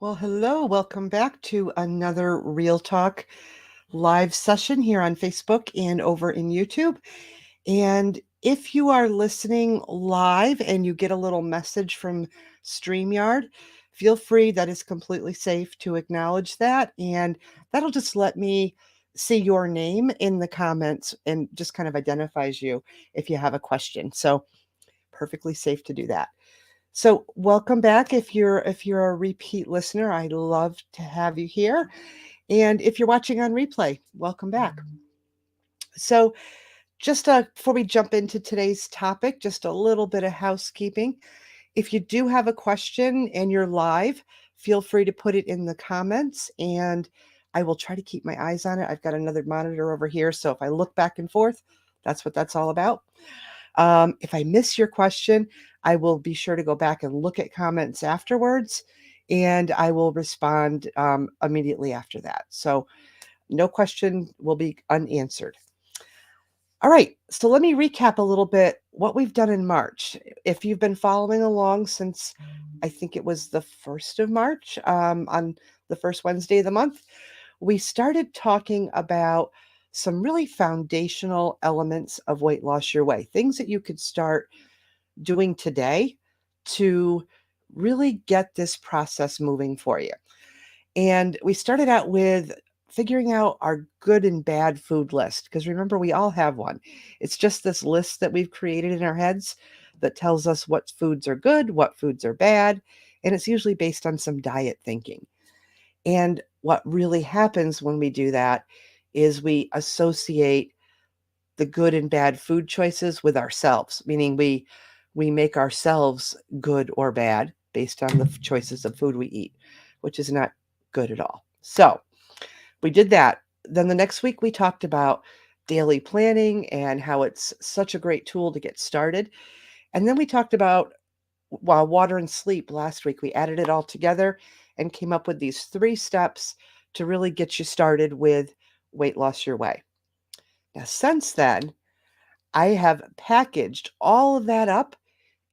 Well, hello. Welcome back to another Real Talk live session here on Facebook and over in YouTube. And if you are listening live and you get a little message from StreamYard, feel free. That is completely safe to acknowledge that. And that'll just let me see your name in the comments and just kind of identifies you if you have a question. So perfectly safe to do that. So welcome back. If you're a repeat listener, I'd love to have you here. And if you're watching on replay, welcome back. So just before we jump into today's topic, just a little bit of housekeeping. If you do have a question and you're live, feel free to put it in the comments and I will try to keep my eyes on it. I've got another monitor over here, so if I look back and forth, that's what that's all about. If I miss your question, I will be sure to go back and look at comments afterwards, and I will respond immediately after that. So no question will be unanswered. All right, so let me recap a little bit what we've done in March. If you've been following along since I think it was the 1st of March, on the first Wednesday of the month, we started talking about some really foundational elements of Weight Loss Your Way, things that you could start doing today to really get this process moving for you. And we started out with figuring out our good and bad food list, because remember, we all have one. It's just this list that we've created in our heads that tells us what foods are good, what foods are bad, and it's usually based on some diet thinking. And what really happens when we do that is we associate the good and bad food choices with ourselves, meaning we make ourselves good or bad based on the choices of food we eat, which is not good at all. So we did that. Then the next week we talked about daily planning and how it's such a great tool to get started. And then we talked about water and sleep last week. We added it all together and came up with these 3 steps to really get you started with Weight Loss Your Way. Now, since then, I have packaged all of that up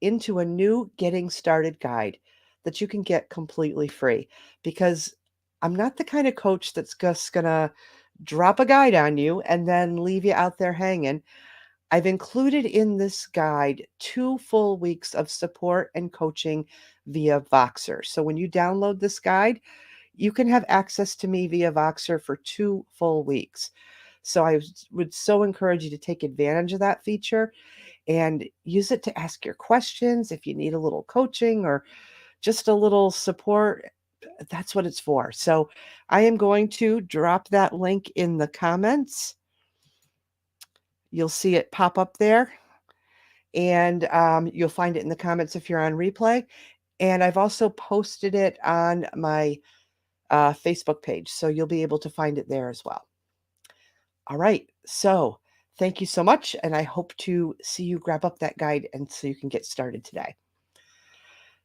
into a new getting started guide that you can get completely free, because I'm not the kind of coach that's just going to drop a guide on you and then leave you out there hanging. I've included in this guide 2 full weeks of support and coaching via Voxer. So when you download this guide, you can have access to me via Voxer for 2 full weeks. So I would so encourage you to take advantage of that feature and use it to ask your questions. If you need a little coaching or just a little support, that's what it's for. So I am going to drop that link in the comments. You'll see it pop up there, and you'll find it in the comments if you're on replay. And I've also posted it on my Facebook page, so you'll be able to find it there as well. All right, so thank you so much, and I hope to see you grab up that guide and so you can get started today.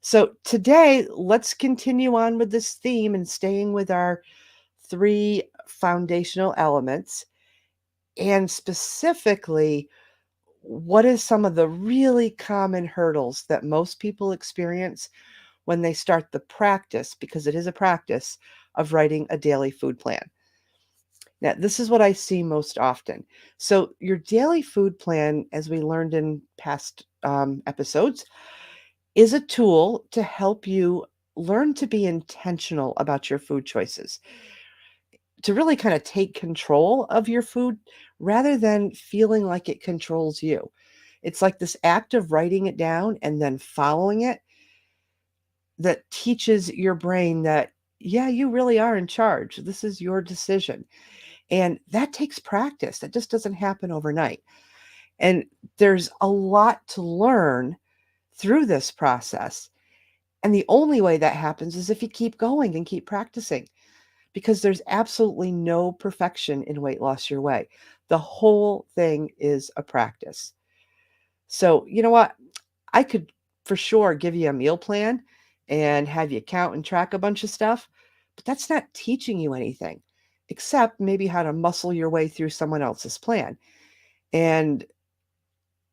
So today, let's continue on with this theme and staying with our 3 foundational elements, and specifically, what is some of the really common hurdles that most people experience when they start the practice, because it is a practice, of writing a daily food plan. Now, this is what I see most often. So your daily food plan, as we learned in past episodes, is a tool to help you learn to be intentional about your food choices, to really kind of take control of your food rather than feeling like it controls you. It's like this act of writing it down and then following it that teaches your brain that, yeah, you really are in charge. This is your decision. And that takes practice. That just doesn't happen overnight. And there's a lot to learn through this process. And the only way that happens is if you keep going and keep practicing, because there's absolutely no perfection in Weight Loss Your Way. The whole thing is a practice. So, you know what? I could for sure give you a meal plan and have you count and track a bunch of stuff, but that's not teaching you anything except maybe how to muscle your way through someone else's plan. And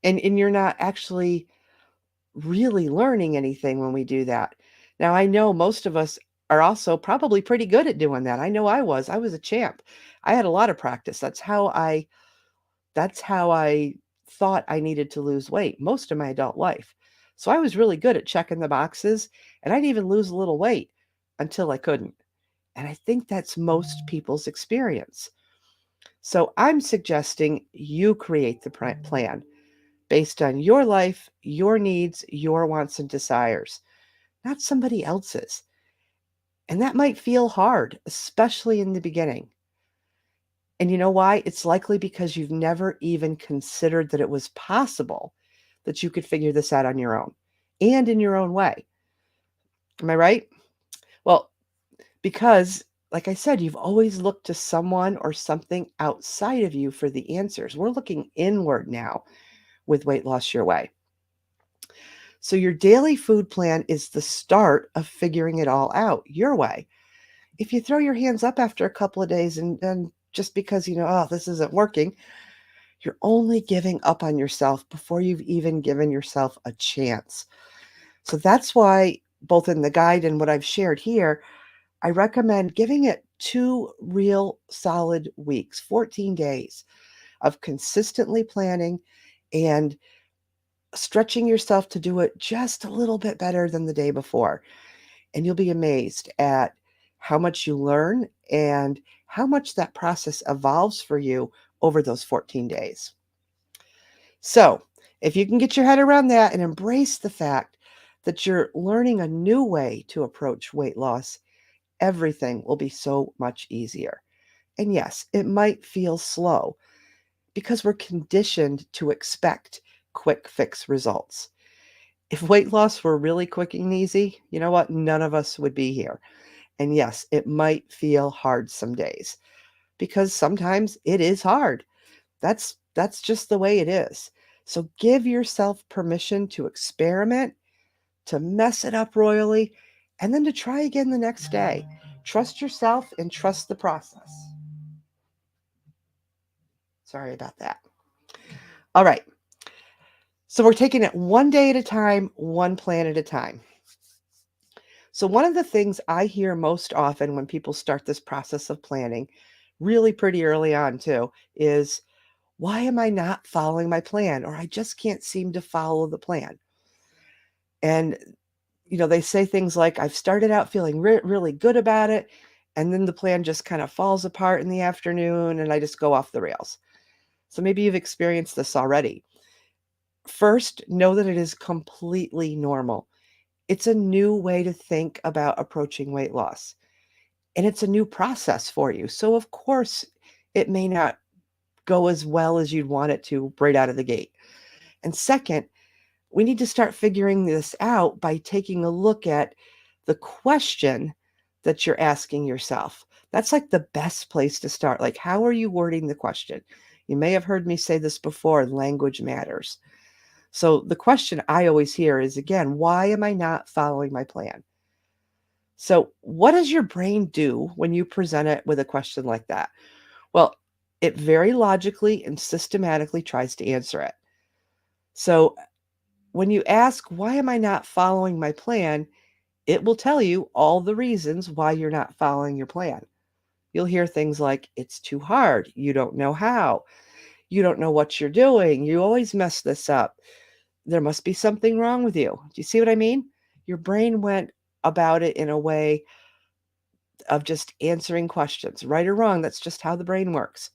and you're not actually really learning anything when we do that. Now, I know most of us are also probably pretty good at doing that. I know I was. I was a champ. I had a lot of practice. That's how I thought I needed to lose weight most of my adult life. So I was really good at checking the boxes, and I'd even lose a little weight until I couldn't. And I think that's most people's experience. So I'm suggesting you create the plan based on your life, your needs, your wants and desires, not somebody else's. And that might feel hard, especially in the beginning. And you know why? It's likely because you've never even considered that it was possible that you could figure this out on your own and in your own way. Am I right? Well, because, like I said, you've always looked to someone or something outside of you for the answers. We're looking inward now with Weight Loss Your Way. So, your daily food plan is the start of figuring it all out your way. If you throw your hands up after a couple of days and just because oh, this isn't working, you're only giving up on yourself before you've even given yourself a chance. So that's why, both in the guide and what I've shared here, I recommend giving it 2 real solid weeks, 14 days of consistently planning and stretching yourself to do it just a little bit better than the day before. And you'll be amazed at how much you learn and how much that process evolves for you over those 14 days. So, if you can get your head around that and embrace the fact that you're learning a new way to approach weight loss, everything will be so much easier. And yes, it might feel slow because we're conditioned to expect quick fix results. If weight loss were really quick and easy, you know what? None of us would be here. And yes, it might feel hard some days because sometimes it is hard. That's just the way it is. So give yourself permission to experiment, to mess it up royally, and then to try again the next day. Trust yourself and trust the process. Sorry about that. All right. So we're taking it one day at a time, one plan at a time. So, one of the things I hear most often when people start this process of planning, really pretty early on too, is why am I not following my plan? Or I just can't seem to follow the plan. And, they say things like, I've started out feeling really good about it. And then the plan just kind of falls apart in the afternoon and I just go off the rails. So maybe you've experienced this already. First, know that it is completely normal. It's a new way to think about approaching weight loss. And it's a new process for you. So, of course, it may not go as well as you'd want it to right out of the gate. And second, we need to start figuring this out by taking a look at the question that you're asking yourself. That's like the best place to start. Like, how are you wording the question? You may have heard me say this before, language matters. So the question I always hear is, again, why am I not following my plan? So what does your brain do when you present it with a question like that? Well, it very logically and systematically tries to answer it. So when you ask, why am I not following my plan? It will tell you all the reasons why you're not following your plan. You'll hear things like, it's too hard. You don't know how. You don't know what you're doing. You always mess this up. There must be something wrong with you. Do you see what I mean? Your brain went about it in a way of just answering questions, right or wrong. That's just how the brain works.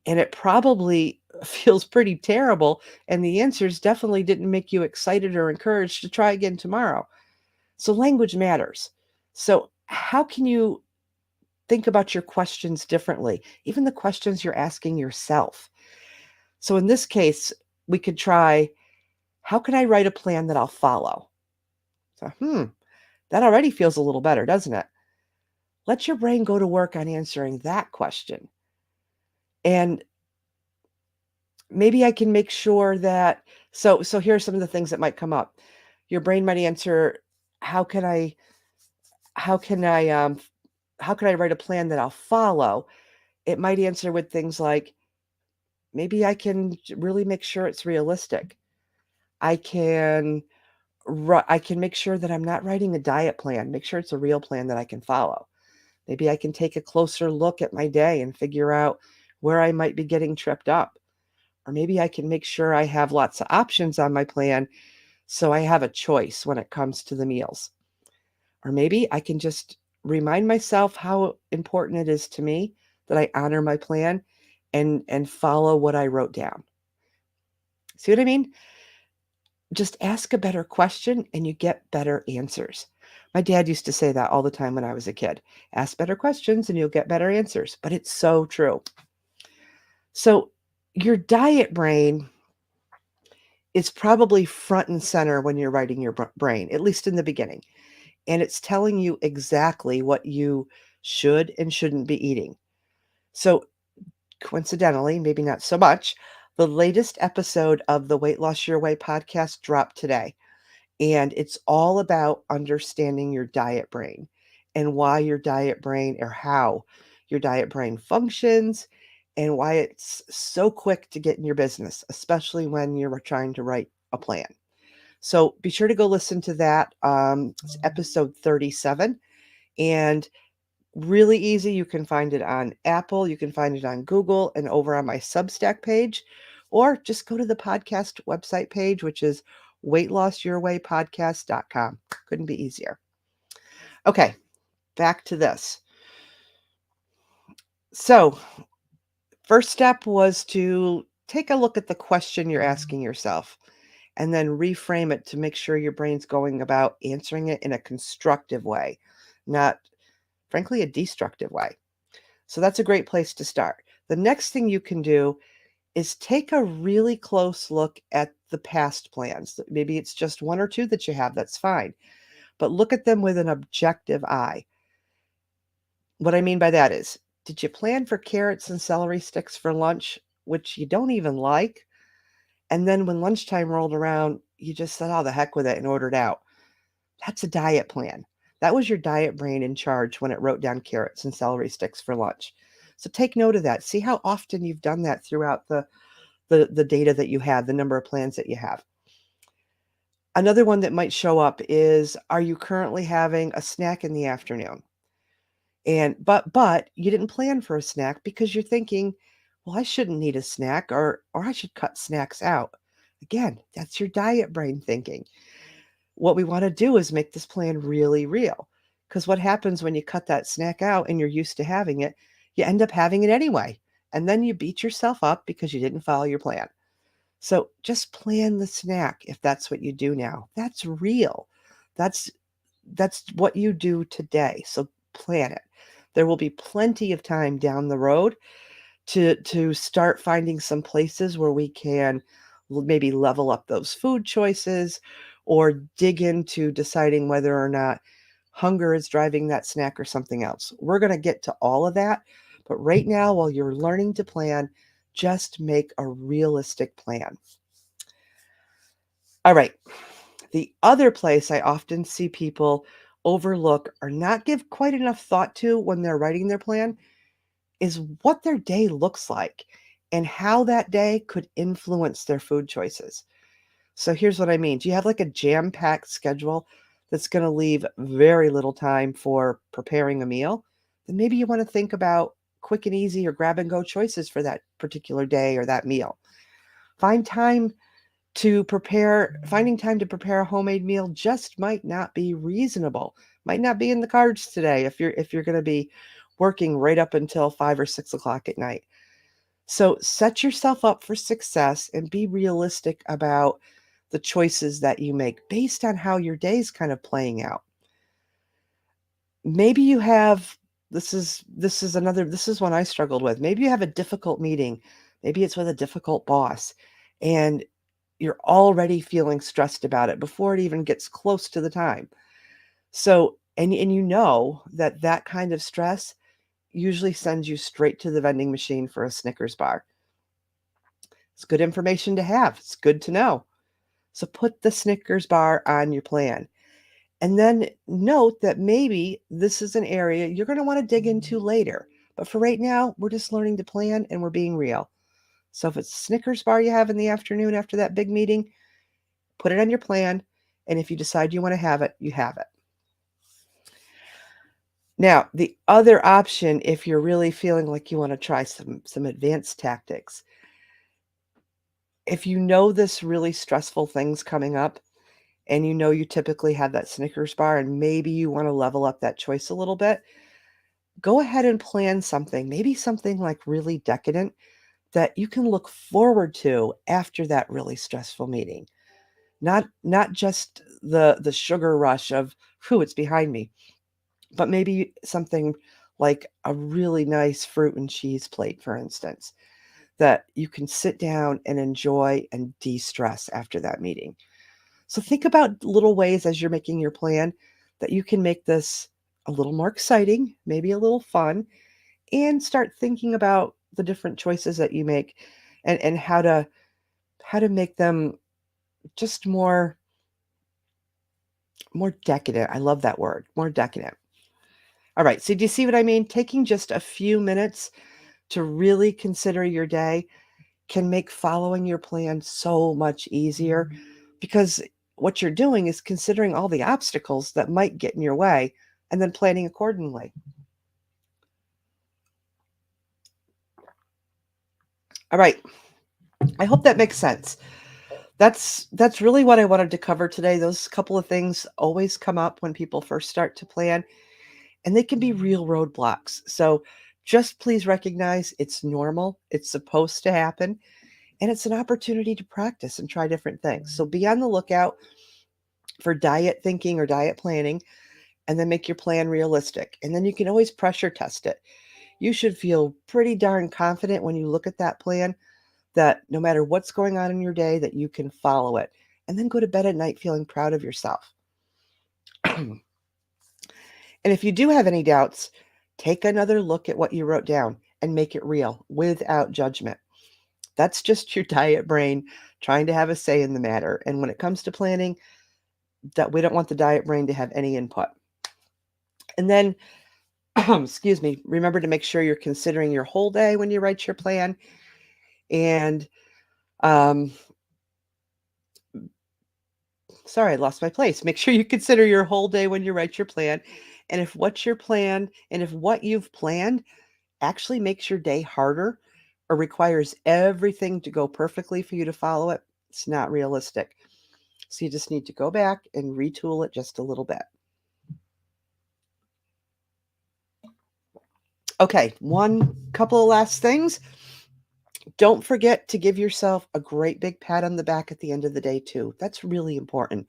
And it probably feels pretty terrible. And the answers definitely didn't make you excited or encouraged to try again tomorrow. So language matters. So how can you think about your questions differently? Even the questions you're asking yourself. So in this case, we could try, how can I write a plan that I'll follow? So, that already feels a little better, doesn't it? Let your brain go to work on answering that question. And maybe I can make sure that so here are some of the things that might come up. Your brain might answer, how can I how can I how can I write a plan that I'll follow? It might answer with things like, maybe I can really make sure it's realistic. I can I can make sure that I'm not writing a diet plan, make sure it's a real plan that I can follow. Maybe I can take a closer look at my day and figure out where I might be getting tripped up. Or maybe I can make sure I have lots of options on my plan so I have a choice when it comes to the meals. Or maybe I can just remind myself how important it is to me that I honor my plan and follow what I wrote down. See what I mean? Just ask a better question and you get better answers. My dad used to say that all the time when I was a kid. Ask better questions and you'll get better answers. But it's so true. So your diet brain is probably front and center when you're writing your brain, at least in the beginning. And it's telling you exactly what you should and shouldn't be eating. So coincidentally, maybe not so much, the latest episode of the Weight Loss Your Way podcast dropped today. And it's all about understanding your diet brain and why your diet brain or how your diet brain functions and why it's so quick to get in your business, especially when you're trying to write a plan. So be sure to go listen to that. It's episode 37 and really easy. You can find it on Apple, you can find it on Google and over on my Substack page, or just go to the podcast website page, which is weightlossyourwaypodcast.com. Couldn't be easier. Okay, back to this. So, first step was to take a look at the question you're asking yourself and then reframe it to make sure your brain's going about answering it in a constructive way, not, frankly, a destructive way. So that's a great place to start. The next thing you can do is take a really close look at the past plans. Maybe it's just one or two that you have, that's fine. But look at them with an objective eye. What I mean by that is, did you plan for carrots and celery sticks for lunch, which you don't even like? And then when lunchtime rolled around, you just said, oh, the heck with it and ordered out. That's a diet plan. That was your diet brain in charge when it wrote down carrots and celery sticks for lunch. So take note of that. See how often you've done that throughout the data that you have, the number of plans that you have. Another one that might show up is, are you currently having a snack in the afternoon? And but you didn't plan for a snack because you're thinking, well, I shouldn't need a snack or I should cut snacks out. Again, that's your diet brain thinking. What we want to do is make this plan really real. Because what happens when you cut that snack out and you're used to having it, you end up having it anyway. And then you beat yourself up because you didn't follow your plan. So just plan the snack if that's what you do now. That's real. That's that's what you do today. So plan it. There will be plenty of time down the road to start finding some places where we can maybe level up those food choices or dig into deciding whether or not hunger is driving that snack or something else. We're going to get to all of that. But right now, while you're learning to plan, just make a realistic plan. All right. The other place I often see people overlook or not give quite enough thought to when they're writing their plan is what their day looks like and how that day could influence their food choices. So here's what I mean. Do you have like a jam-packed schedule that's going to leave very little time for preparing a meal? Then maybe you want to think about quick and easy or grab and go choices for that particular day or that meal. Finding time to prepare a homemade meal just might not be reasonable. Might not be in the cards today if you're going to be working right up until 5 or 6 o'clock at night. So set yourself up for success and be realistic about the choices that you make based on how your day's kind of playing out. Maybe you have this is one I struggled with. Maybe you have a difficult meeting. Maybe it's with a difficult boss and you're already feeling stressed about it before it even gets close to the time. So, and you know that kind of stress usually sends you straight to the vending machine for a Snickers bar. It's good information to have. It's good to know. So put the Snickers bar on your plan. And then note that maybe this is an area you're going to want to dig into later. But for right now, we're just learning to plan and we're being real. So if it's a Snickers bar you have in the afternoon after that big meeting, put it on your plan And if you decide you want to have it, you have it. Now, the other option, if you're really feeling like you want to try some advanced tactics, if you know this really stressful thing's coming up and you know you typically have that Snickers bar and maybe you want to level up that choice a little bit, go ahead and plan something, maybe something like really decadent that you can look forward to after that really stressful meeting. Not just the sugar rush of, whew, it's behind me, but maybe something like a really nice fruit and cheese plate, for instance, that you can sit down and enjoy and de-stress after that meeting. So think about little ways as you're making your plan that you can make this a little more exciting, maybe a little fun, and start thinking about the different choices that you make and how to make them just more decadent. I love that word, more decadent. All right, so do you see what I mean? Taking just a few minutes to really consider your day can make following your plan so much easier because what you're doing is considering all the obstacles that might get in your way and then planning accordingly. All right, I hope that makes sense. That's really what I wanted to cover today. Those couple of things always come up when people first start to plan, and they can be real roadblocks. So just please recognize it's normal. It's supposed to happen, and it's an opportunity to practice and try different things. So be on the lookout for diet thinking or diet planning, and then make your plan realistic. And then you can always pressure test it. You should feel pretty darn confident when you look at that plan that no matter what's going on in your day, that you can follow it. And then go to bed at night feeling proud of yourself. And if you do have any doubts, take another look at what you wrote down and make it real without judgment. That's just your diet brain trying to have a say in the matter. And when it comes to planning, that we don't want the diet brain to have any input. And then, excuse me, remember to make sure you're considering your whole day when you write your plan. And sorry, I lost my place. Make sure you consider your whole day when you write your plan. And if what you've planned actually makes your day harder or requires everything to go perfectly for you to follow it, it's not realistic. So you just need to go back and retool it just a little bit. Okay, one couple of last things. Don't forget to give yourself a great big pat on the back at the end of the day, too. That's really important.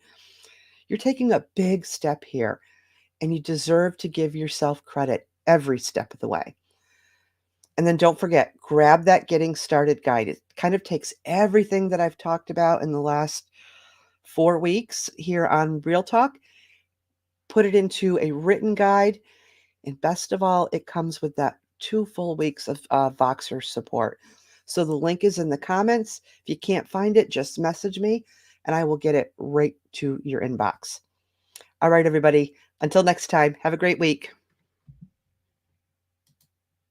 You're taking a big step here, and you deserve to give yourself credit every step of the way. And then don't forget, grab that getting started guide. It kind of takes everything that I've talked about in the last 4 weeks here on Real Talk, put it into a written guide, and best of all, it comes with that 2 full weeks of Voxer support. So the link is in the comments. If you can't find it, just message me and I will get it right to your inbox. All right, everybody. Until next time, have a great week.